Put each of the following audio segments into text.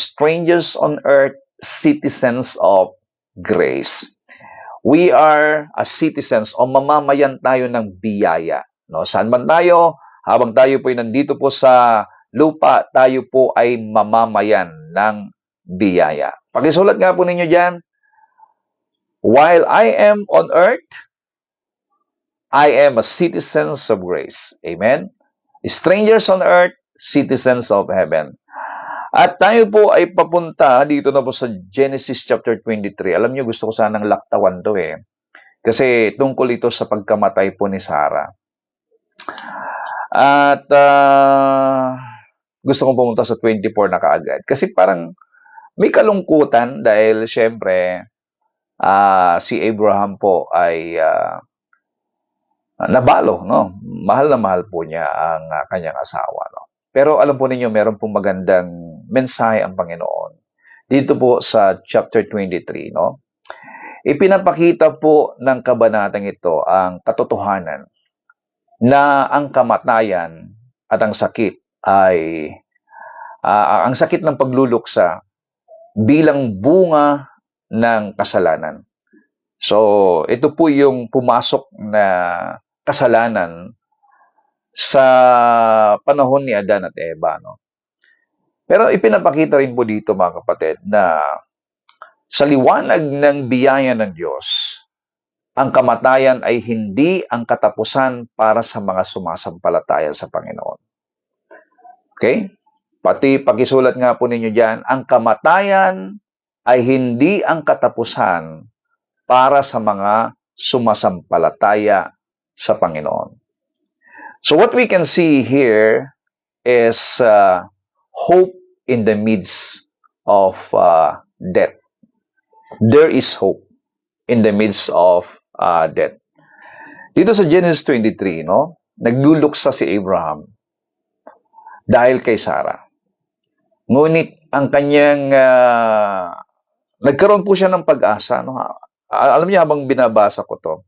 strangers on earth, citizens of grace. We are as citizens o mamamayan tayo ng biyaya. No? Saan man tayo, habang tayo po ay nandito po sa lupa, tayo po ay mamamayan ng biyaya. Pakisulat nga po ninyo dyan, while I am on earth, I am a citizen of grace. Amen? Strangers on earth, citizens of heaven. At tayo po ay papunta dito na po sa Genesis chapter 23. Alam niyo, gusto ko sanang laktawan to eh. Kasi tungkol ito sa pagkamatay po ni Sarah. At gusto kong pumunta sa 24 na kaagad. Kasi parang may kalungkutan dahil syempre si Abraham po ay nabalo. No? Mahal na mahal po niya ang kanyang asawa. No? Pero alam po ninyo, meron pong magandang mensahe ang Panginoon. Dito po sa chapter 23, no? Ipinapakita po ng kabanatang ito ang katotohanan na ang kamatayan at ang sakit ay ang sakit ng pagluluksa bilang bunga ng kasalanan. So, ito po yung pumasok na kasalanan sa panahon ni Adan at Eva, no? Pero ipinapakita rin po dito, mga kapatid, na sa liwanag ng biyaya ng Diyos, ang kamatayan ay hindi ang katapusan para sa mga sumasampalataya sa Panginoon. Okay? Pati pakisulat nga po ninyo dyan, ang kamatayan ay hindi ang katapusan para sa mga sumasampalataya sa Panginoon. So what we can see here is hope in the midst of death. There is hope in the midst of death. Dito sa Genesis 23, no, nagluluksa si Abraham dahil kay Sarah. Ngunit ang kanyang nagkaroon po siya ng pag-asa. No? Alam niyo, habang binabasa ko to,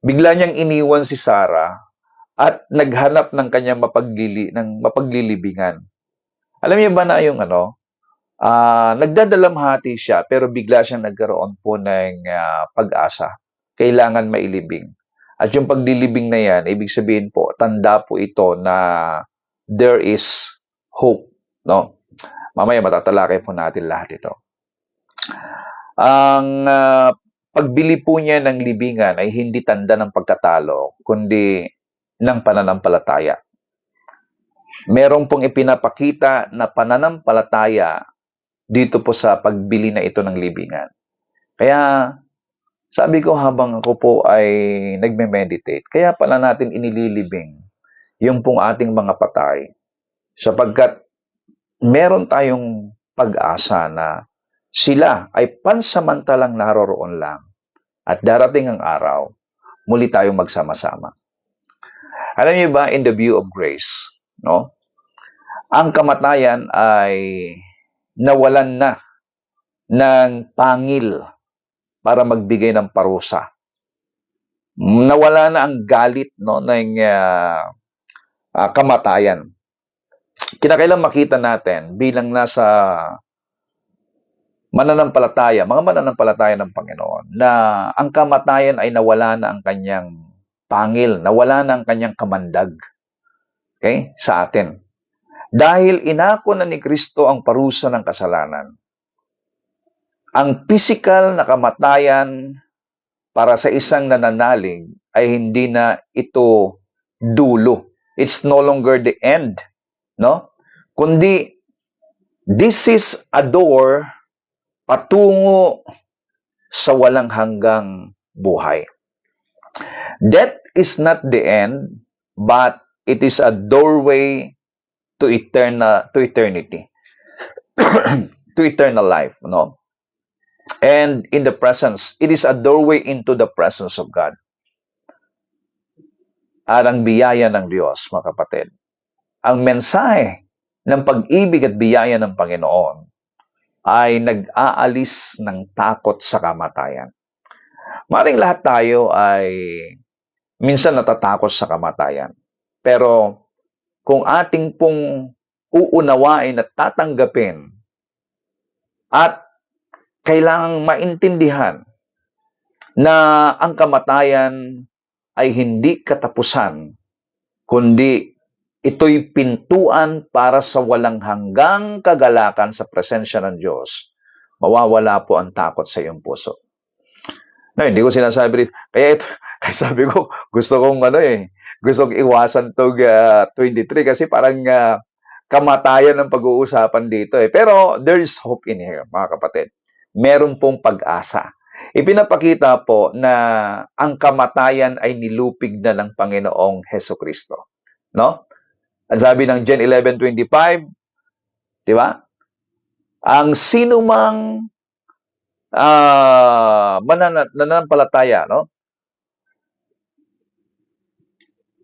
bigla niyang iniwan si Sarah at naghanap ng kanyang mapaglilibingan. Alam niyo ba na yung nagdadalamhati siya pero bigla siyang nagkaroon po ng pag-asa. Kailangan mailibing. At yung paglilibing na yan, ibig sabihin po, tanda po ito na there is hope. No? Mamaya matatalakay po natin lahat ito. Ang pagbili po niya ng libingan ay hindi tanda ng pagkatalo, kundi ng pananampalataya. Merong pong ipinapakita na pananampalataya dito po sa pagbili na ito ng libingan. Kaya sabi ko habang ako po ay nagme-meditate, kaya pala natin inililibing yung pong ating mga patay sapagkat meron tayong pag-asa na sila ay pansamantalang naroroon lang at darating ang araw, muli tayong magsama-sama. Alam niyo ba, in the view of grace, no? Ang kamatayan ay nawalan na ng pangil para magbigay ng parusa. Nawala na ang galit, no, ng kamatayan. Kinakailangan makita natin bilang nasa mga mananampalataya ng Panginoon, na ang kamatayan ay nawala na ang kanyang pangil, nawala na ang kanyang kamandag. Okay? Sa atin. Dahil inako na ni Kristo ang parusa ng kasalanan, ang physical na kamatayan para sa isang nananalig ay hindi na ito dulo. It's no longer the end, no? Kundi this is a door patungo sa walang hanggang buhay. Death is not the end, but it is a doorway to eternity. To eternal life, no? And in the presence, it is a doorway into the presence of God. At ang biyaya ng Diyos, mga kapatid, ang mensahe ng pag-ibig at biyaya ng Panginoon ay nag-aalis ng takot sa kamatayan. Maring lahat tayo ay minsan natatakot sa kamatayan. Pero kung ating pong uunawain at tatanggapin At kailangang maintindihan na ang kamatayan ay hindi katapusan, kundi ito'y pintuan para sa walang hanggang kagalakan sa presensya ng Diyos. Mawawala po ang takot sa iyong puso. No, hindi ko sinasabi rin. Kaya ito, kaya sabi ko, gusto kong iwasan tong 23 kasi parang kamatayan ang pag-uusapan dito eh. Pero there is hope in here, mga kapatid. Meron pong pag-asa. Ipinapakita po na ang kamatayan ay nilupig na ng Panginoong Hesukristo. No? Ang sabi ng John 11:25, di ba? Ang sinumang mananampalataya, no?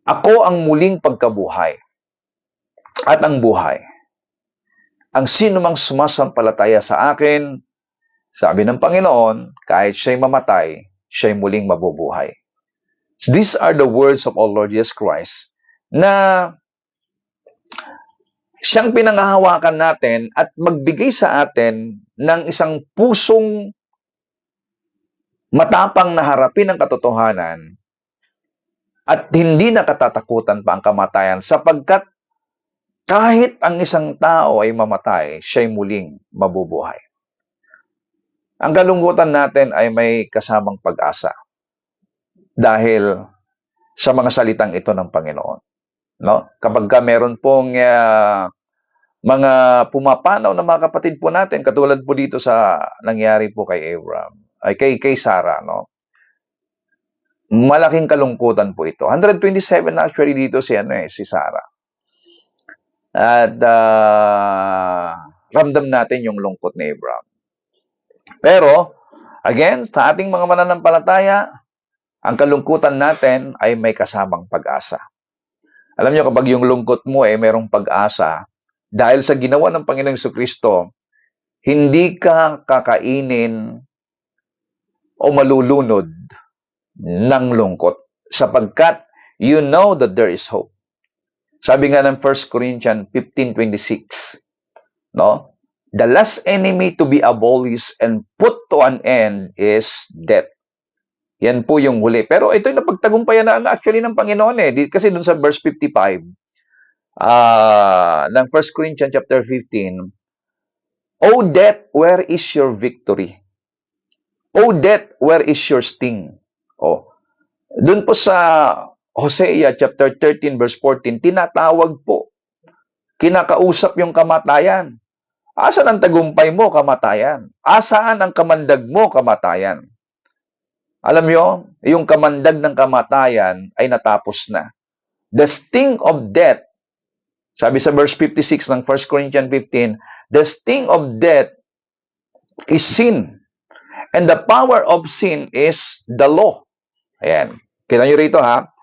Ako ang muling pagkabuhay at ang buhay. Ang sinumang sumasampalataya sa akin, sabi ng Panginoon, kahit siya'y mamatay, siya'y muling mabubuhay. So these are the words of our Lord Jesus Christ na siyang pinangahawakan natin at magbigay sa atin ng isang pusong matapang na harapin ang katotohanan at hindi nakatatakutan pa ang kamatayan sapagkat kahit ang isang tao ay mamatay, siya'y muling mabubuhay. Ang kalungkutan natin ay may kasamang pag-asa dahil sa mga salitang ito ng Panginoon. No? Kapag meron pong mga pumapanaw na mga kapatid po natin, katulad po dito sa nangyari po kay Abraham, ay kay Sarah, no? Malaking kalungkutan po ito. 127 actually dito si Sarah. At ramdam natin yung lungkot ni Abraham. Pero, again, sa ating mga mananampalataya, ang kalungkutan natin ay may kasamang pag-asa. Alam niyo, kapag yung lungkot mo ay merong pag-asa, dahil sa ginawa ng Panginoong Jesucristo, hindi ka kakainin o malulunod ng lungkot sapagkat you know that there is hope. Sabi nga ng 1 Corinthians 15:26, no? The last enemy to be abolished and put to an end is death. Yan po yung huli. Pero ito'y napagtagumpayan na actually ng Panginoon eh. Kasi dun sa verse 55 ng 1 Corinthians chapter 15, O death, where is your victory? O death, where is your sting? Dun po sa Hosea chapter 13 verse 14, tinatawag po, kinakausap yung kamatayan. Asan ang tagumpay mo, kamatayan? Asaan ang kamandag mo, kamatayan? Alam nyo, yung kamandag ng kamatayan ay natapos na. The sting of death, sabi sa verse 56 ng 1 Corinthians 15, the sting of death is sin. And the power of sin is the law. Ayan. Kita nyo rito ha.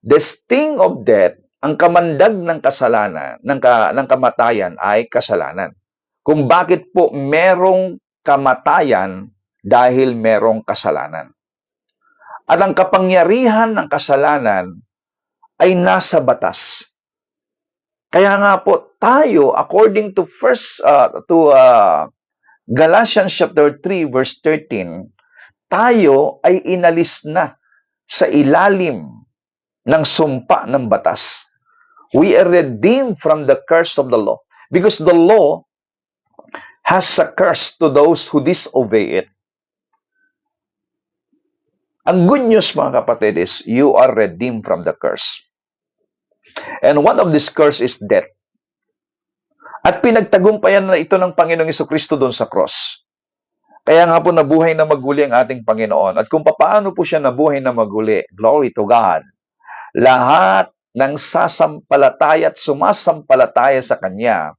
The sting of death, ang kamandag ng kasalanan, ng kamatayan ay kasalanan. Kung bakit po merong kamatayan dahil merong kasalanan. At ang kapangyarihan ng kasalanan ay nasa batas. Kaya nga po tayo, according to Galatians chapter 3 verse 13, tayo ay inalis na sa ilalim ng sumpa ng batas. We are redeemed from the curse of the law because the law has a curse to those who disobey it. Ang good news, mga kapatid, is you are redeemed from the curse. And one of this curse is death. At pinagtagumpayan na ito ng Panginoong Jesucristo doon sa cross. Kaya nga po nabuhay na maguli ang ating Panginoon. At kung paano po siya nabuhay na maguli, glory to God, lahat ng sasampalataya at sumasampalataya sa Kanya,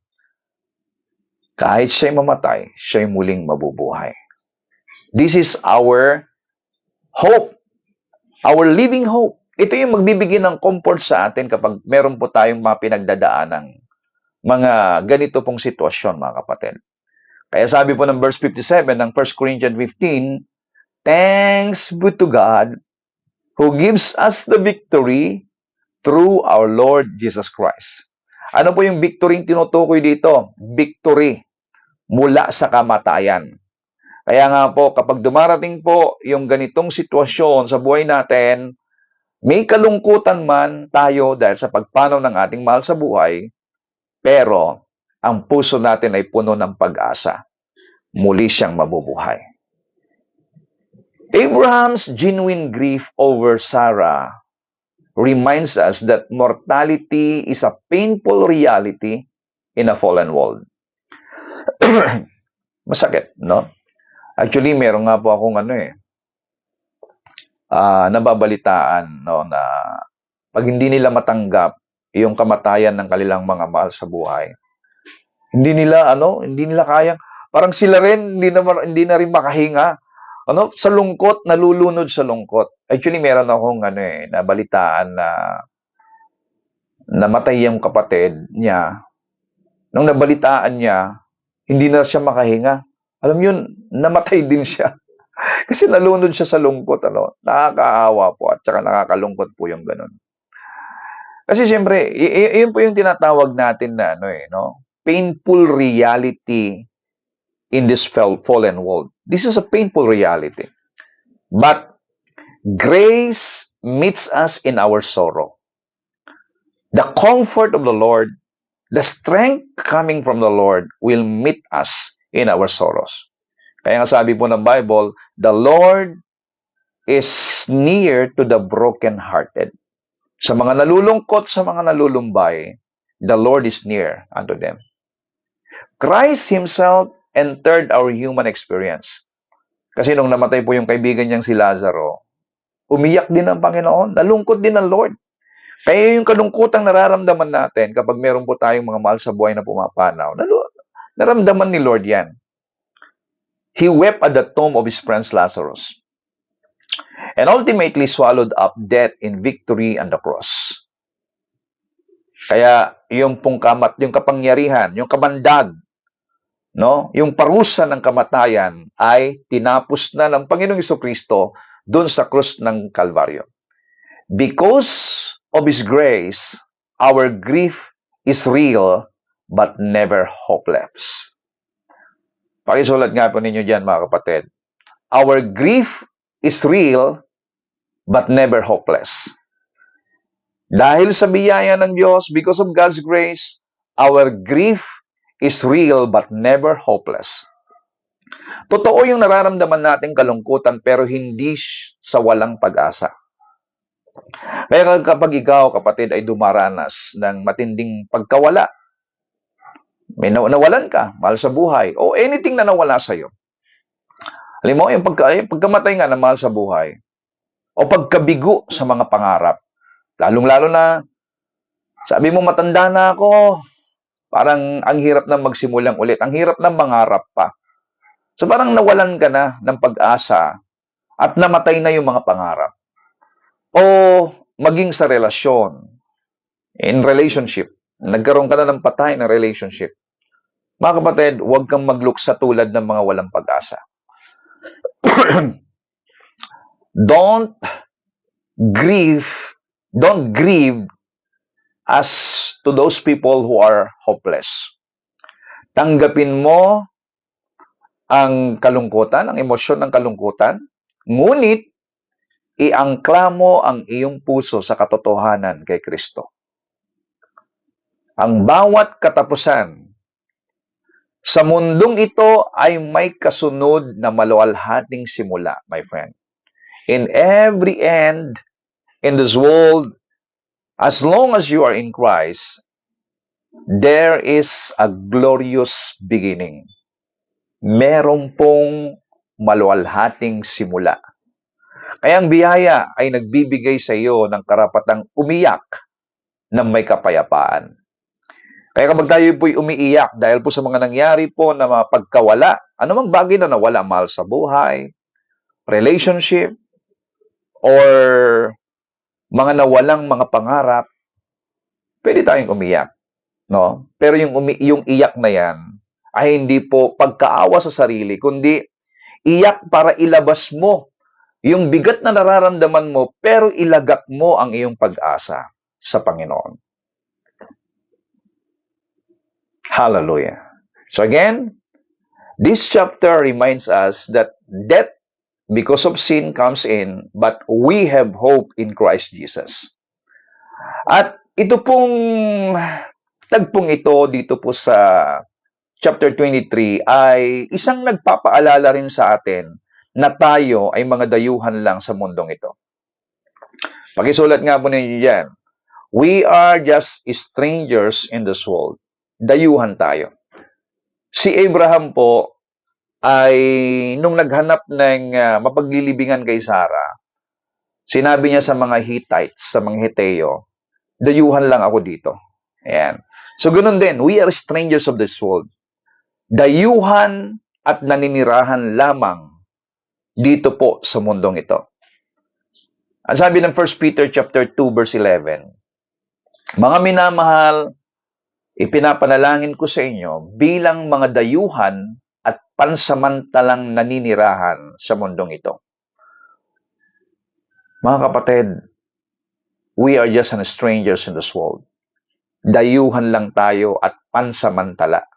kahit siya'y mamatay, siya'y muling mabubuhay. This is our hope, our living hope. Ito yung magbibigay ng comfort sa atin kapag meron po tayong mga pinagdadaan ng mga ganito pong sitwasyon, mga kapatid. Kaya sabi po ng verse 57 ng 1 Corinthians 15, thanks be to God who gives us the victory through our Lord Jesus Christ. Ano po yung victory yung tinutukoy dito? Victory. mula sa kamatayan. Kaya nga po, kapag dumarating po yung ganitong sitwasyon sa buhay natin, may kalungkutan man tayo dahil sa pagpanaw ng ating mahal sa buhay, pero ang puso natin ay puno ng pag-asa. Muli siyang mabubuhay. Abraham's genuine grief over Sarah reminds us that mortality is a painful reality in a fallen world. Masakit, no? Actually, meron nga po akong nababalitaan, no, na pag hindi nila matanggap yung kamatayan ng kanilang mga mahal sa buhay, hindi nila kayang, parang sila rin, hindi na rin makahinga. Sa lungkot, nalulunod sa lungkot. Actually, meron akong nabalitaan na namatay yung kapatid niya. Nung nabalitaan niya, hindi na siya makahinga. Alam yun, namatay din siya. Kasi nalunod siya sa lungkot, nakakaawa po at saka nakakalungkot po yung ganun. Kasi siyempre, yun po yung tinatawag natin na painful reality in this fallen world. This is a painful reality. But grace meets us in our sorrow. The comfort of the Lord, the strength coming from the Lord will meet us in our sorrows. Kaya nga sabi po ng Bible, the Lord is near to the brokenhearted. Sa mga nalulungkot, sa mga nalulumbay, the Lord is near unto them. Christ Himself entered our human experience. Kasi nung namatay po yung kaibigan niyang si Lazaro, umiyak din ang Panginoon, nalungkot din ang Lord. Kaya yung kalungkutang nararamdaman natin kapag meron po tayong mga mahal sa buhay na pumapanaw, naramdaman ni Lord yan. He wept at the tomb of his friend Lazarus and ultimately swallowed up death in victory on the cross. Kaya yung kapangyarihan, yung kamandag, yung parusa ng kamatayan ay tinapos na ng Panginoong Jesucristo doon sa krus ng Kalbaryo. Because of His grace, our grief is real but never hopeless. Pakisulat nga po ninyo dyan, mga kapatid. Our grief is real but never hopeless. Dahil sa biyaya ng Diyos, because of God's grace, our grief is real but never hopeless. Totoo yung nararamdaman nating kalungkutan pero hindi sa walang pag-asa. Kaya kapag ikaw, kapatid, ay dumaranas ng matinding pagkawala, may nawalan ka, mahal sa buhay, o anything na nawala sa'yo. Alam mo, yung pagkamatay nga ng mahal sa buhay, o pagkabigo sa mga pangarap, lalong-lalo na, sabi mo matanda na ako, parang ang hirap na magsimulang ulit, ang hirap na mangarap pa. So parang nawalan ka na ng pag-asa at namatay na yung mga pangarap. O maging sa relasyon, in relationship, nagkaroon ka na ng patay na relationship. Mga kapatid, huwag kang magluksa tulad ng mga walang pag-asa. Don't grieve as to those people who are hopeless. Tanggapin mo ang kalungkutan, ang emosyon ng kalungkutan, ngunit iangkla mo ang iyong puso sa katotohanan kay Kristo. Ang bawat katapusan sa mundong ito ay may kasunod na maluwalhating simula, my friend. In every end in this world, as long as you are in Christ, there is a glorious beginning. Meron pong maluwalhating simula. Kaya ang biyaya ay nagbibigay sa iyo ng karapatang umiyak na may kapayapaan. Kaya kapag tayo po'y umiiyak dahil po sa mga nangyari po na mga pagkawala, anumang bagay na nawala, mahal sa buhay, relationship, or mga nawalang mga pangarap, pwede tayong umiyak. No? Pero yung iyak na yan ay hindi po pagkaawa sa sarili, kundi iyak para ilabas mo yung bigat na nararamdaman mo, pero ilagak mo ang iyong pag-asa sa Panginoon. Hallelujah. So again, This chapter reminds us that death because of sin comes in, but we have hope in Christ Jesus. At ito pong tagpong ito dito po sa chapter 23 ay isang nagpapaalala rin sa atin na tayo ay mga dayuhan lang sa mundong ito. Pakisulat nga po ninyo yan. We are just strangers in this world. Dayuhan tayo. Si Abraham po ay nung naghanap ng mapaglilibingan kay Sarah, sinabi niya sa mga Hittites, sa mga Heteo, dayuhan lang ako dito. Ayan. So, ganun din. We are strangers of this world. Dayuhan at naninirahan lamang dito po sa mundong ito. Ang sabi ng 1 Peter chapter 2 verse 11, mga minamahal, ipinapanalangin ko sa inyo bilang mga dayuhan at pansamantalang naninirahan sa mundong ito. Mga kapatid, we are just strangers in this world. Dayuhan lang tayo at pansamantala.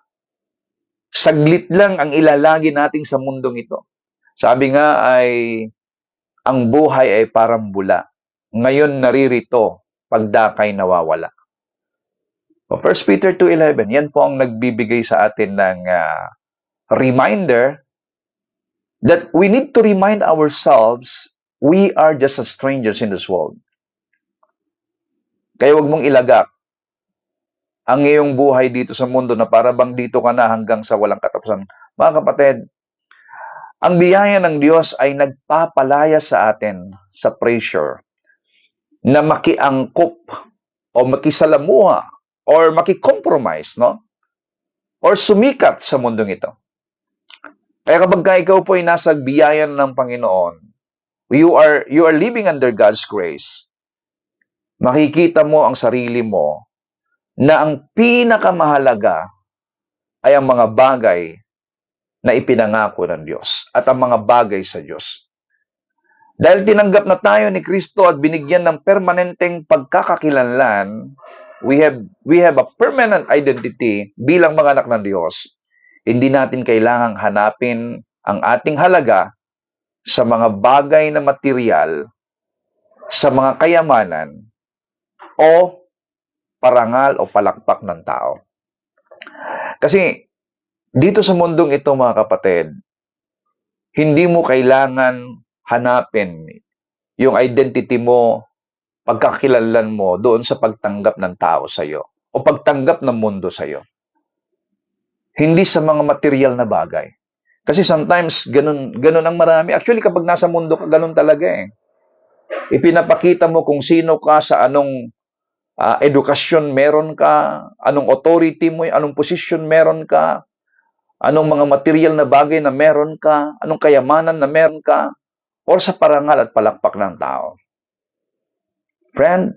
Saglit lang ang ilalagi natin sa mundong ito. Sabi nga ay, ang buhay ay parang bula. Ngayon naririto, pagdakay nawawala. 1 Peter 2:11, yan po ang nagbibigay sa atin ng reminder that we need to remind ourselves we are just as strangers in this world. Kaya wag mong ilagak ang iyong buhay dito sa mundo na para bang dito ka na hanggang sa walang katapusan. Mga kapatid, ang biyaya ng Diyos ay nagpapalaya sa atin sa pressure na makiangkop o makisalamuha or makikompromise, no? Or sumikat sa mundong ito. Kaya kapag ikaw po ay nasa biyayan ng Panginoon, you are living under God's grace, makikita mo ang sarili mo na ang pinakamahalaga ay ang mga bagay na ipinangako ng Diyos at ang mga bagay sa Diyos. Dahil tinanggap na tayo ni Kristo at binigyan ng permanenteng pagkakakilanlan, we have a permanent identity bilang mga anak ng Diyos. Hindi natin kailangang hanapin ang ating halaga sa mga bagay na material, sa mga kayamanan, o parangal o palakpak ng tao. Kasi dito sa mundong ito, mga kapatid, hindi mo kailangan hanapin yung identity mo, pagkakakilanlan mo doon sa pagtanggap ng tao sa iyo o pagtanggap ng mundo sa iyo. Hindi sa mga material na bagay. Kasi sometimes, ganun ang marami. Actually, kapag nasa mundo ka, ganun talaga eh. Ipinapakita mo kung sino ka, sa anong edukasyon meron ka, anong authority mo, anong position meron ka, anong mga material na bagay na meron ka, anong kayamanan na meron ka, or sa parangal at palakpak ng tao. Friend,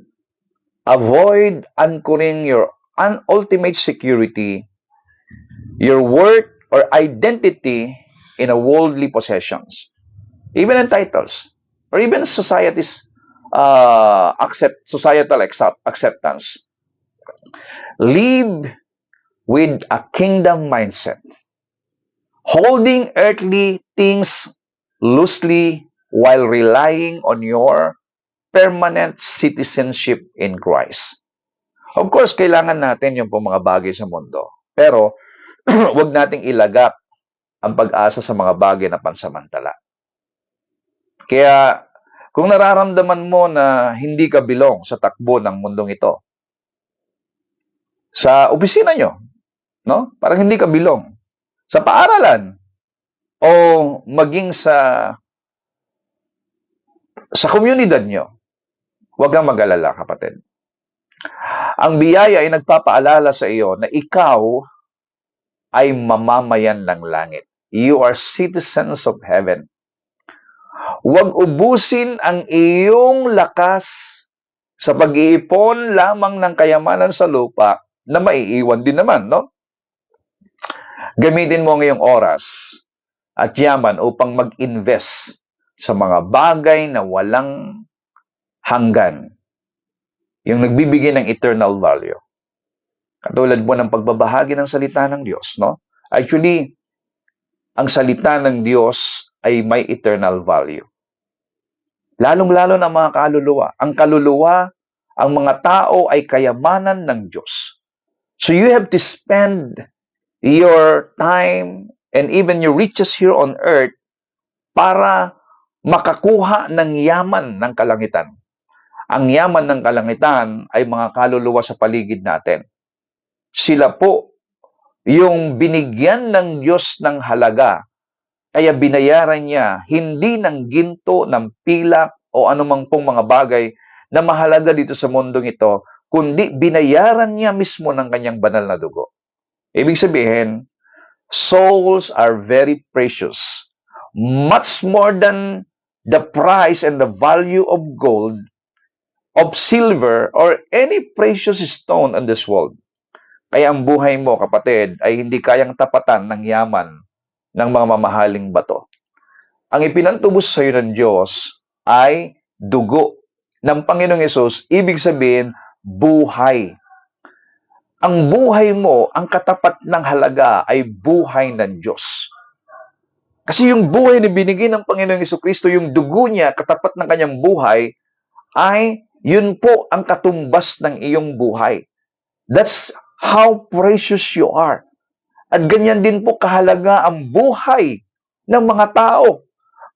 avoid anchoring your ultimate security, your worth or identity in a worldly possessions, even in titles, or even society's societal acceptance. Live with a kingdom mindset, holding earthly things loosely while relying on your permanent citizenship in Christ. Of course, kailangan natin yung mga bagay sa mundo. Pero, wag nating ilagak ang pag-asa sa mga bagay na pansamantala. Kaya, kung nararamdaman mo na hindi ka belong sa takbo ng mundong ito, sa opisina nyo, no? Parang hindi ka belong. Sa paaralan, o maging sa komunidad nyo, huwag kang mag-alala, kapatid. Ang biyaya ay nagpapaalala sa iyo na ikaw ay mamamayan ng langit. You are citizens of heaven. Huwag ubusin ang iyong lakas sa pag-iipon lamang ng kayamanan sa lupa na maiiwan din naman, no? Gamitin mo ngayong oras at yaman upang mag-invest sa mga bagay na walang hanggan, yung nagbibigay ng eternal value. Katulad mo ng pagbabahagi ng salita ng Diyos, no? Actually, ang salita ng Diyos ay may eternal value. Lalong-lalo na mga kaluluwa. Ang kaluluwa, ang mga tao ay kayamanan ng Diyos. So you have to spend your time and even your riches here on earth para makakuha ng yaman ng kalangitan. Ang yaman ng kalangitan ay mga kaluluwa sa paligid natin. Sila po yung binigyan ng Diyos ng halaga, kaya binayaran niya hindi ng ginto, ng pilak o anumang pong mga bagay na mahalaga dito sa mundong ito, kundi binayaran niya mismo ng kanyang banal na dugo. Ibig sabihin, souls are very precious. Much more than the price and the value of gold, of silver, or any precious stone in this world. Kaya ang buhay mo, kapatid, ay hindi kayang tapatan ng yaman ng mga mamahaling bato. Ang ipinantubos sa iyo ng Diyos ay dugo ng Panginoong Hesus, ibig sabihin, buhay. Ang buhay mo, ang katapat ng halaga ay buhay ng Diyos. Kasi yung buhay na binigay ng Panginoong Hesukristo, yung dugo niya, katapat ng kanyang buhay, ay yun po ang katumbas ng iyong buhay. That's how precious you are. At ganyan din po kahalaga ang buhay ng mga tao.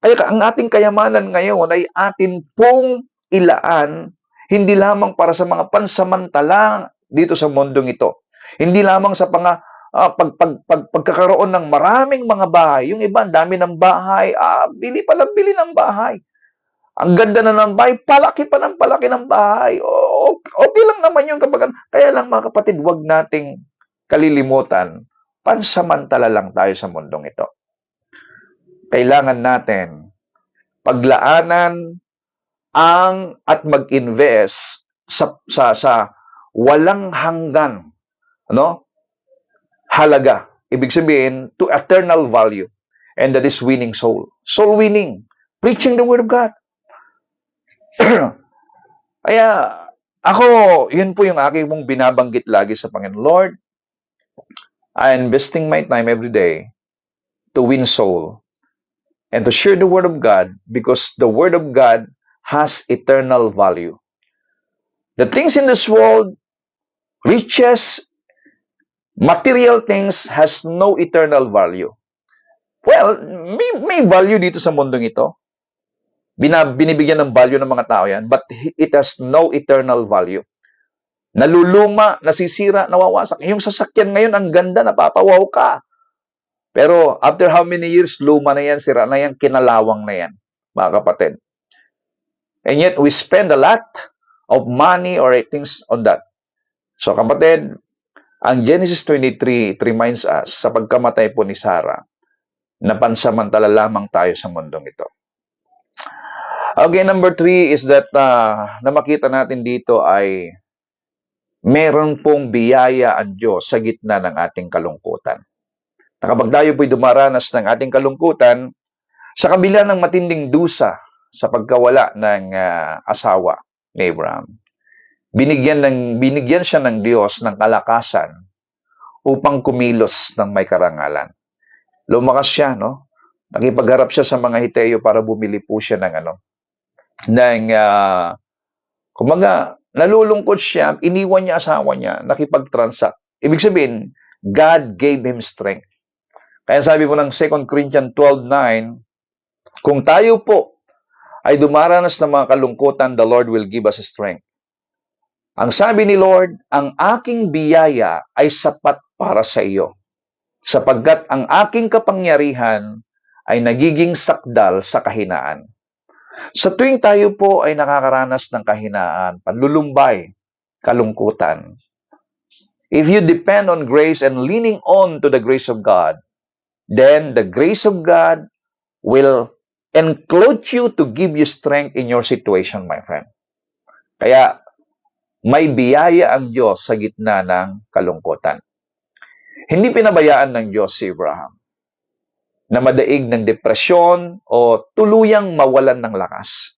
Kaya ang ating kayamanan ngayon ay atin pong ilaan, hindi lamang para sa mga pansamantala dito sa mundong ito. Hindi lamang sa pagkakaroon ng maraming mga bahay. Yung iba, ang dami ng bahay. Bili ng bahay. Ang ganda na ng bahay, palaki pa ng palaki ng bahay. Okay lang naman yung kapag. Kaya lang mga kapatid, huwag nating kalilimutan, pansamantala lang tayo sa mundong ito. Kailangan natin paglaanan at mag-invest sa walang hanggan, halaga. Ibig sabihin, to eternal value. And that is winning soul. Soul winning. Preaching the Word of God. Kaya, ako, yun po yung aking mong binabanggit lagi sa Panginoon. Lord, I'm investing my time every day to win soul and to share the Word of God because the Word of God has eternal value. The things in this world, riches, material things has no eternal value. Well, may value dito sa mundong ito. Binibigyan ng value ng mga tao yan, but it has no eternal value. Naluluma, nasisira, nawawasak. Yung sasakyan ngayon, ang ganda, napapawaw ka. Pero after how many years, luma na yan, sira na yan, kinalawang na yan, mga kapatid. And yet, we spend a lot of money or things on that. So, kapatid, ang Genesis 23, it reminds us, sa pagkamatay po ni Sarah, na pansamantala lamang tayo sa mundong ito. Okay, number 3 is that na makita natin dito ay meron pong biyaya ang Diyos sa gitna ng ating kalungkutan. Kapag tayo po'y dumaranas ng ating kalungkutan, sa kabila ng matinding dusa sa pagkawala ng asawa ni Abraham, binigyan siya ng Diyos ng kalakasan upang kumilos ng may karangalan. Lumakas siya, no? Nakipagharap siya sa mga Hiteo para bumili po siya ng kumaga, nalulungkot siya, iniwan niya asawa niya, nakipag-transact. Ibig sabihin, God gave him strength. Kaya sabi po ng 2 Corinthians 12:9, kung tayo po ay dumaranas ng mga kalungkutan, the Lord will give us strength. Ang sabi ni Lord, ang aking biyaya ay sapat para sa iyo, sapagkat ang aking kapangyarihan ay nagiging sakdal sa kahinaan. Sa tuwing tayo po ay nakakaranas ng kahinaan, panlulumbay, kalungkutan, if you depend on grace and leaning on to the grace of God, then the grace of God will enclose you to give you strength in your situation, my friend. Kaya, may biyaya ang Diyos sa gitna ng kalungkutan. Hindi pinabayaan ng Diyos si Abraham na madaig ng depresyon o tuluyang mawalan ng lakas.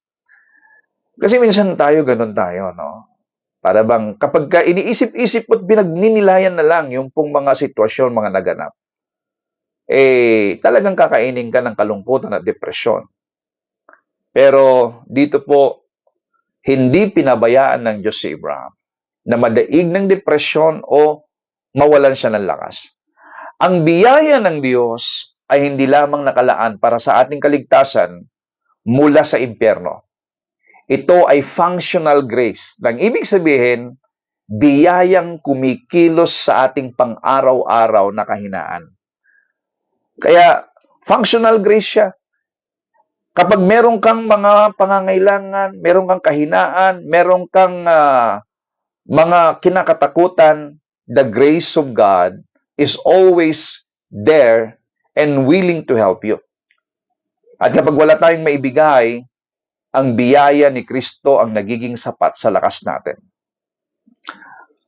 Kasi minsan ganun tayo, no? Para bang kapag iniisip-isip at binagninilayan na lang yung pong mga sitwasyon, mga naganap. talagang kakainin ka ng kalungkutan at depresyon. Pero dito po, hindi pinabayaan ng Diyos si Abraham na madaig ng depresyon o mawalan siya ng lakas. Ang biyaya ng Diyos ay hindi lamang nakalaan para sa ating kaligtasan mula sa impyerno. Ito ay functional grace. Nang ibig sabihin, biyayang kumikilos sa ating pang-araw-araw na kahinaan. Kaya, functional grace siya. Kapag meron kang mga pangangailangan, meron kang kahinaan, meron kang mga kinakatakutan, the grace of God is always there and willing to help you. At kapag wala tayong maibigay, ang biyaya ni Kristo ang nagiging sapat sa lakas natin.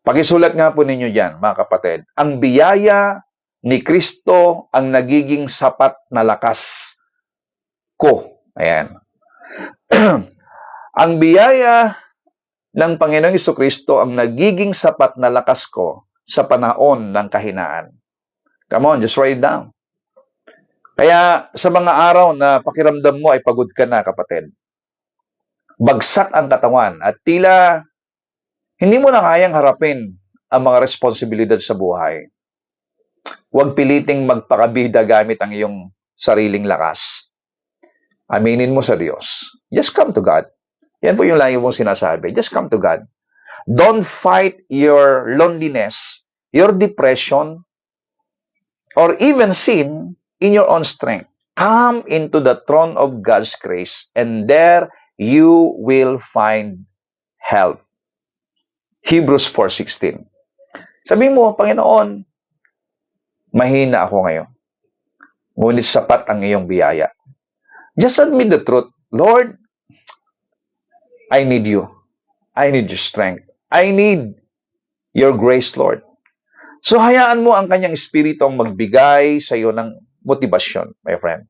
Pakisulat nga po ninyo dyan, mga kapatid. Ang biyaya ni Kristo ang nagiging sapat na lakas ko. Ayan. Ang biyaya ng Panginoong Jesucristo ang nagiging sapat na lakas ko sa panahon ng kahinaan. Come on, just write it down. Kaya sa mga araw na pakiramdam mo ay pagod ka na, kapatid, bagsak ang katawan at tila hindi mo na kayang harapin ang mga responsibilidad sa buhay. Huwag piliting magpakabida gamit ang iyong sariling lakas. Aminin mo sa Diyos. Just come to God. Yan po yung lagi mong sinasabi. Just come to God. Don't fight your loneliness, your depression, or even sin in your own strength. Come into the throne of God's grace and there you will find help. Hebrews 4:16. Sabihin mo, Panginoon, mahina ako ngayon. Ngunit sapat ang iyong biyaya. Just admit the truth. Lord, I need you. I need your strength. I need your grace, Lord. So, hayaan mo ang kanyang espiritu ang magbigay sa iyo ng motivasyon, my friend.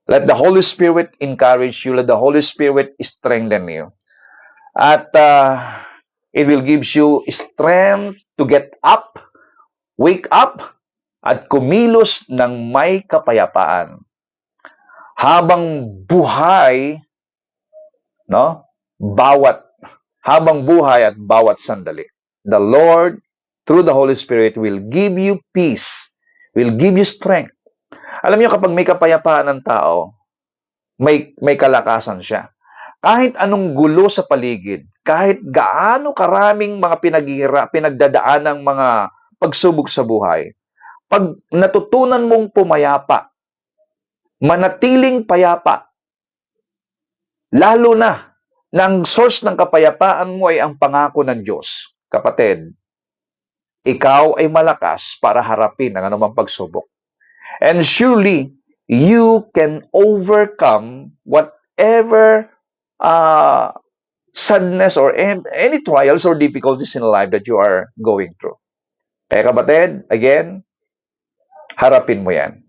Let the Holy Spirit encourage you. Let the Holy Spirit strengthen you. At it will give you strength to get up, wake up, at kumilos ng may kapayapaan. Habang buhay, no? Habang buhay at bawat sandali. The Lord, through the Holy Spirit, will give you peace, will give you strength. Alam niyo, kapag may kapayapaan ng tao, may kalakasan siya. Kahit anong gulo sa paligid, kahit gaano karaming mga pinagdadaan ng mga pagsubok sa buhay, pag natutunan mong pumayapa, manatiling payapa, lalo na ang source ng kapayapaan mo ay ang pangako ng Diyos. Kapatid, ikaw ay malakas para harapin ang anumang pagsubok. And surely, you can overcome whatever sadness or any trials or difficulties in life that you are going through. Kaya kapatid, again, harapin mo yan.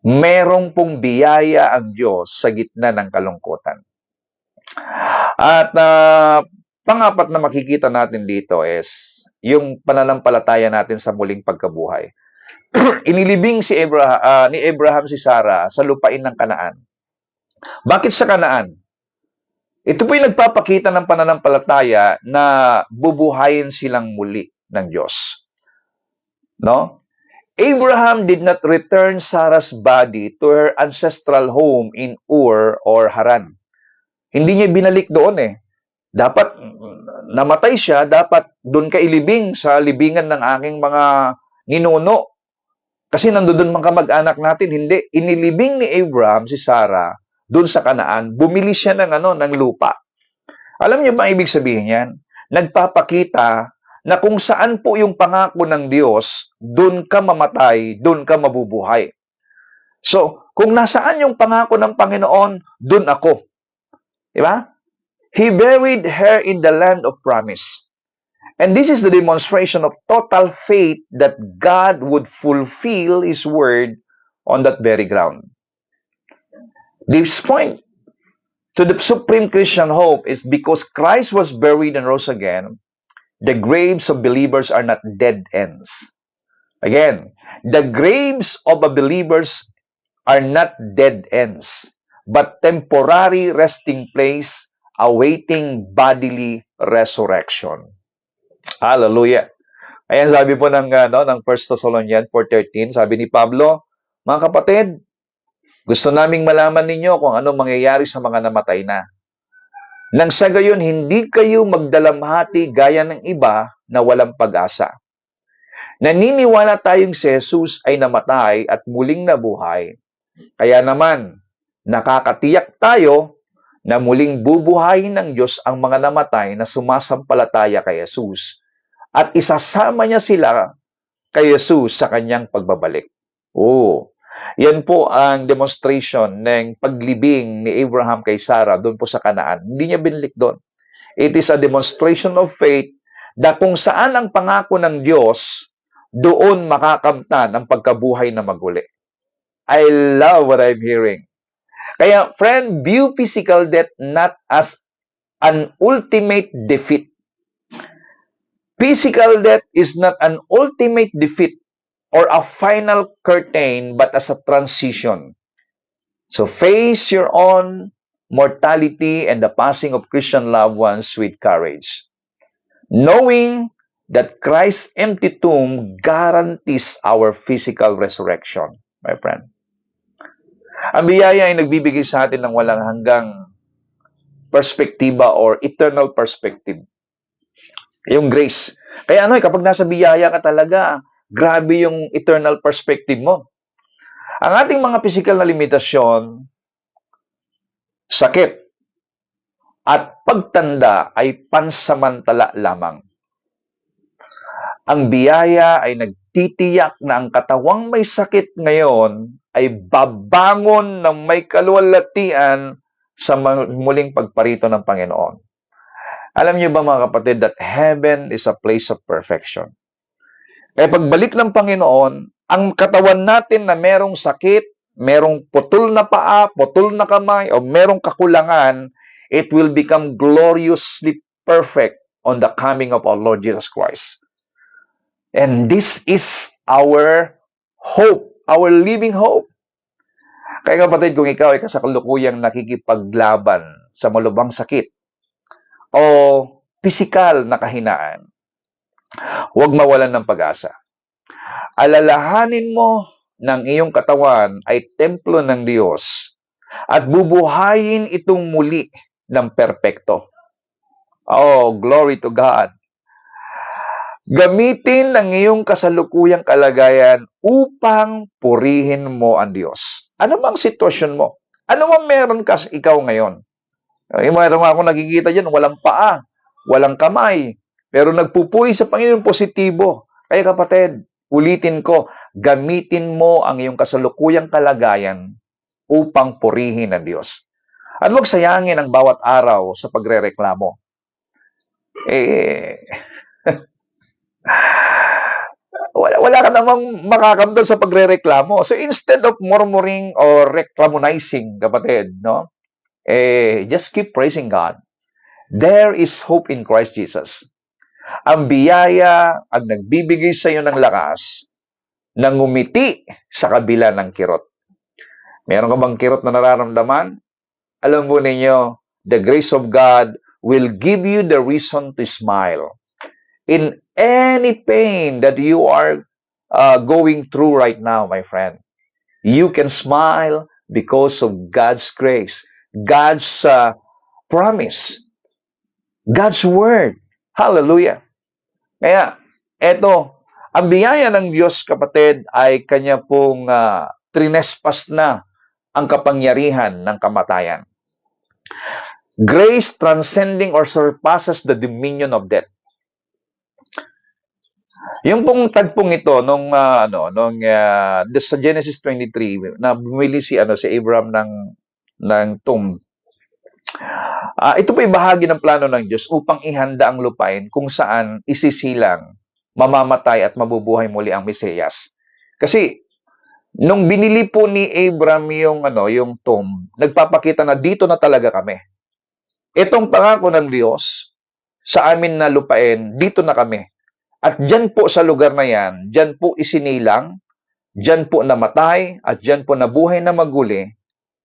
Merong pong biyaya ang Diyos sa gitna ng kalungkutan. At pangapat na makikita natin dito is yung pananampalataya natin sa muling pagkabuhay. Inilibing ni Abraham si Sarah sa lupain ng Kanaan. Bakit sa Kanaan? Ito po yung nagpapakita ng pananampalataya na bubuhayin silang muli ng Diyos. No? Abraham did not return Sarah's body to her ancestral home in Ur or Haran. Hindi niya binalik doon eh. Dapat namatay siya, dapat doon ka ilibing sa libingan ng aking mga ninuno. Kasi nandoon mga kamag-anak natin, hindi. Inilibing ni Abraham si Sarah doon sa Kanaan, bumili siya ng lupa. Alam niyo ba ang ibig sabihin yan? Nagpapakita na kung saan po yung pangako ng Diyos, doon ka mamatay, doon ka mabubuhay. So, kung nasaan yung pangako ng Panginoon, doon ako. Diba? He buried her in the land of promise. And this is the demonstration of total faith that God would fulfill His word on that very ground. This point to the supreme Christian hope is because Christ was buried and rose again, the graves of believers are not dead ends. Again, the graves of the believers are not dead ends, but temporary resting place awaiting bodily resurrection. Hallelujah. Ayan sabi po ng 1 Thessalonians 4:13, sabi ni Pablo, mga kapatid, gusto naming malaman ninyo kung ano mangyayari sa mga namatay na. Nang sa gayon, hindi kayo magdalamhati gaya ng iba na walang pag-asa. Naniniwala tayong si Jesus ay namatay at muling nabuhay. Kaya naman, nakakatiyak tayo na muling bubuhayin ng Diyos ang mga namatay na sumasampalataya kay Jesus at isasama niya sila kay Jesus sa kanyang pagbabalik. Oh, yan po ang demonstration ng paglibing ni Abraham kay Sarah doon po sa Kanaan. Hindi niya binalik doon. It is a demonstration of faith na kung saan ang pangako ng Diyos, doon makakamtan ang pagkabuhay na maguli. I love what I'm hearing. Kaya, friend, view physical death not as an ultimate defeat. Physical death is not an ultimate defeat or a final curtain, but as a transition. So face your own mortality and the passing of Christian loved ones with courage, knowing that Christ's empty tomb guarantees our physical resurrection, my friend. Ang biyaya ay nagbibigay sa atin ng walang hanggang perspektiba or eternal perspective. Yung grace. Kaya kapag nasa biyaya ka talaga, grabe yung eternal perspective mo. Ang ating mga physical na limitasyon, sakit, at pagtanda ay pansamantala lamang. Ang biyaya ay nagtitiyak na ang katawang may sakit ngayon ay babangon ng may kaluwalhatian sa muling pagparito ng Panginoon. Alam niyo ba mga kapatid that heaven is a place of perfection? Kaya pagbalik ng Panginoon, ang katawan natin na merong sakit, merong putol na paa, putol na kamay, o merong kakulangan, it will become gloriously perfect on the coming of our Lord Jesus Christ. And this is our hope, our living hope. Kaya kapatid, kung ikaw ay kasalukuyang nakikipaglaban sa malubhang sakit o pisikal na kahinaan, huwag mawalan ng pag-asa. Alalahanin mo ng iyong katawan ay templo ng Diyos at bubuhayin itong muli ng perpekto. Oh, glory to God. Gamitin ang iyong kasalukuyang kalagayan upang purihin mo ang Diyos. Ano bang sitwasyon mo? Ano bang meron ka ikaw ngayon? Mayroon ako nakikita dyan, walang paa, walang kamay, pero nagpupuri sa Panginoon positibo. Kaya kapatid, ulitin ko, gamitin mo ang iyong kasalukuyang kalagayan upang purihin ang Diyos. At huwag sayangin ang bawat araw sa pagrereklamo. Wala ka namang makakamtan sa pagrereklamo. So instead of murmuring or reclamonizing, kapatid, just keep praising God. There is hope in Christ Jesus. Ang biyaya ang nagbibigay sa iyo ng lakas na ngumiti sa kabila ng kirot. Meron ka bang kirot na nararamdaman? Alam mo ninyo, the grace of God will give you the reason to smile. In any pain that you are going through right now, my friend, you can smile because of God's grace, God's promise, God's word. Hallelujah. Kaya, eto, ang biyaya ng Diyos, kapatid, ay kanya pong trinespas na ang kapangyarihan ng kamatayan. Grace transcending or surpasses the dominion of death. Yung pong tagpong ito sa Genesis 23 na bumili si Abraham ng tomb. Ito po ay bahagi ng plano ng Diyos upang ihanda ang lupain kung saan isisilang, mamamatay at mabubuhay muli ang Mesiyas. Kasi nung binili po ni Abraham yung tomb, nagpapakita na dito na talaga kami. Itong pangako ng Diyos sa amin na lupain, dito na kami. At dyan po sa lugar na yan, dyan po isinilang, dyan po namatay, at dyan po nabuhay na maguli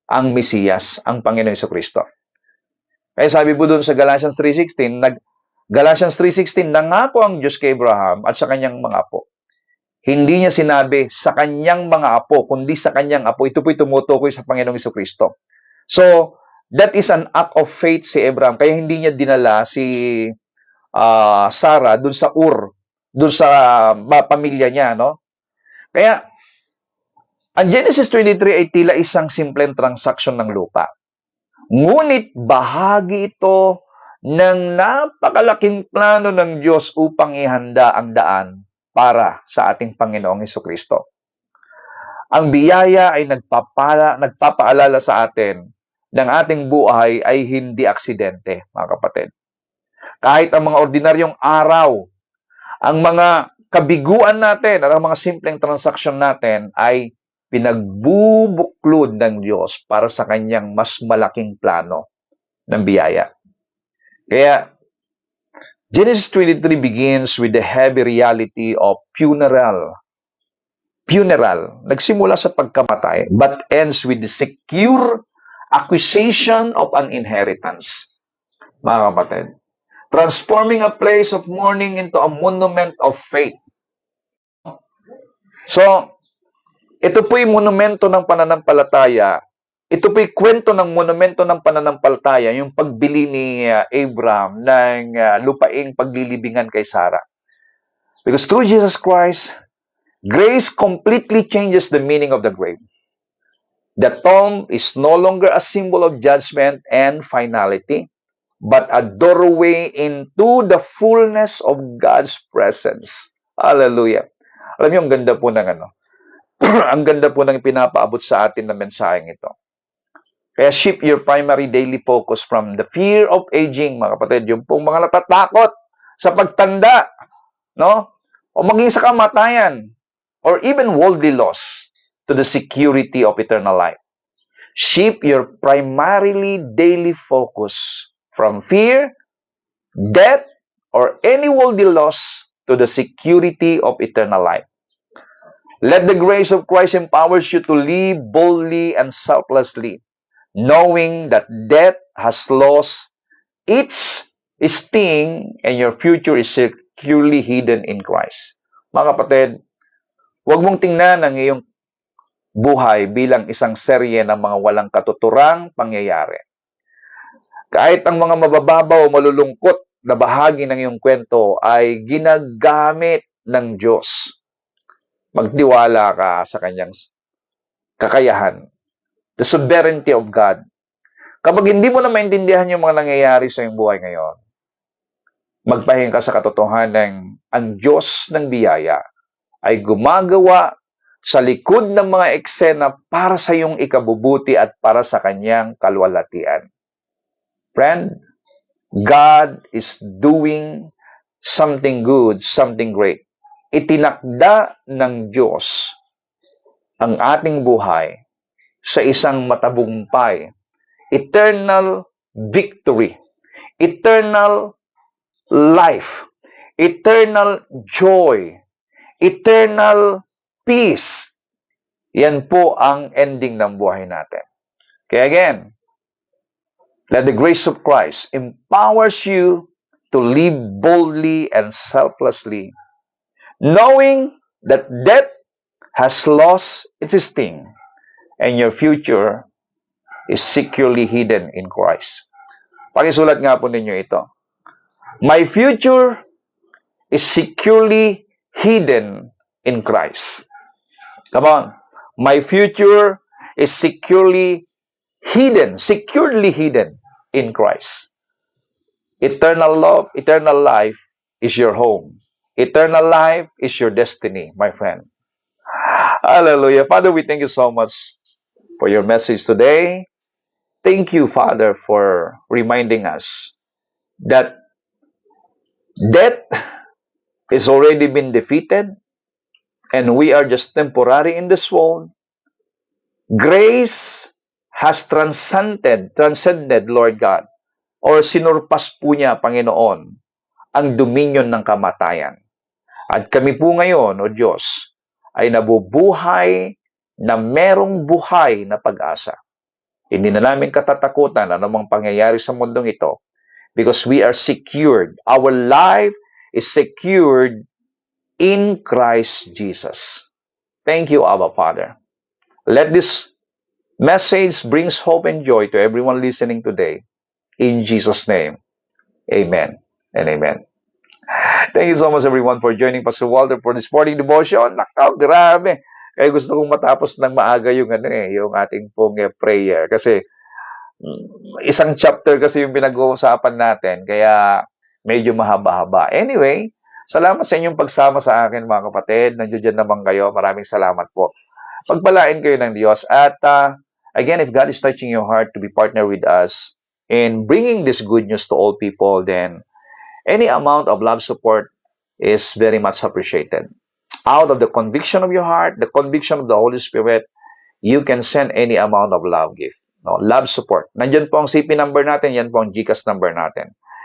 ang Mesiyas, ang Panginoon Jesucristo. Kaya sabi po doon sa Galatians 3:16, Galatians 3:16, nangako ang Diyos kay Abraham at sa kanyang mga apo. Hindi niya sinabi sa kanyang mga apo, kundi sa kanyang apo. Ito po'y tumutukoy sa Panginoong Jesucristo. So, that is an act of faith si Abraham. Kaya hindi niya dinala si Sarah dun sa dun sa pamilya niya, no? Kaya, ang Genesis 23 ay tila isang simpleng transaksyon ng lupa. Ngunit bahagi ito ng napakalaking plano ng Diyos upang ihanda ang daan para sa ating Panginoong Hesukristo. Ang biyaya ay nagpapaalala sa atin ng ating buhay ay hindi aksidente, mga kapatid. Kahit ang mga ordinaryong araw, ang mga kabiguan natin at ang mga simpleng transaksyon natin ay pinagbubuklod ng Diyos para sa kanyang mas malaking plano ng biyaya. Kaya, Genesis 23 begins with the heavy reality of funeral. Nagsimula sa pagkamatay, but ends with the secure acquisition of an inheritance. Mga kapatid, transforming a place of mourning into a monument of faith. So, ito po'y monumento ng pananampalataya. Ito po'y kwento ng monumento ng pananampalataya, yung pagbili ni Abraham ng lupaing paglilibingan kay Sarah. Because through Jesus Christ, grace completely changes the meaning of the grave. The tomb is no longer a symbol of judgment and finality, but a doorway into the fullness of God's presence. Hallelujah. Alam niyo, ang ganda po ng ang ganda po ng pinapaabot sa atin na mensaheng ito. Kaya shift your primary daily focus from the fear of aging, mga kapatid, yung pong mga natatakot sa pagtanda, no? O maging sa kamatayan, or even worldly loss, to the security of eternal life. Shift your primarily daily focus from fear, death, or any worldly loss to the security of eternal life. Let the grace of Christ empowers you to live boldly and selflessly, knowing that death has lost its sting and your future is securely hidden in Christ. Mga kapatid, huwag mong tingnan ang iyong buhay bilang isang serye ng mga walang katuturang pangyayari. Kahit ang mga mabababaw o malulungkot na bahagi ng iyong kwento ay ginagamit ng Diyos. Magtiwala ka sa kanyang kakayahan. The sovereignty of God. Kapag hindi mo na maintindihan yung mga nangyayari sa iyong buhay ngayon, magpahinga ka sa katotohanan ng ang Diyos ng biyaya ay gumagawa sa likod ng mga eksena para sa iyong ikabubuti at para sa kanyang kalwalhatian. Friend, God is doing something good, something great. Itinakda ng Diyos ang ating buhay sa isang matagumpay, eternal victory, eternal life, eternal joy, eternal peace. Yan po ang ending ng buhay natin. Kaya again, let the grace of Christ empowers you to live boldly and selflessly, knowing that death has lost its sting and your future is securely hidden in Christ. Pakisulat nga po ninyo ito. My future is securely hidden in Christ. Come on. My future is securely hidden in Christ. Eternal love, eternal life is your home. Eternal life is your destiny, my friend. Hallelujah. Father, we thank you so much for your message today. Thank you, Father, for reminding us that death has already been defeated and we are just temporary in this world. Grace has transcended, Lord God, or sinurpas po niya, Panginoon, ang dominion ng kamatayan. At kami po ngayon, O Diyos, ay nabubuhay na merong buhay na pag-asa. Hindi na namin katatakutan anumang pangyayari sa mundong ito because we are secured. Our life is secured in Christ Jesus. Thank you, Abba Father. Let this message brings hope and joy to everyone listening today. In Jesus' name, amen and amen. Thank you so much everyone for joining Pastor Walter for this morning devotion. Nakaw, grabe. Kaya gusto kong matapos ng maaga yung yung ating pong prayer kasi isang chapter kasi yung pinag-uusapan natin kaya medyo mahaba-haba. Anyway, salamat sa inyong pagsama sa akin mga kapatid. Nandiyan naman kayo. Maraming salamat po. Pagpalain kayo ng Diyos at again, if God is touching your heart to be partner with us in bringing this good news to all people, then any amount of love support is very much appreciated. Out of the conviction of your heart, the conviction of the Holy Spirit, you can send any amount of love gift. No, love support. Nandyan po ang CP number natin, yan po ang GCash number natin.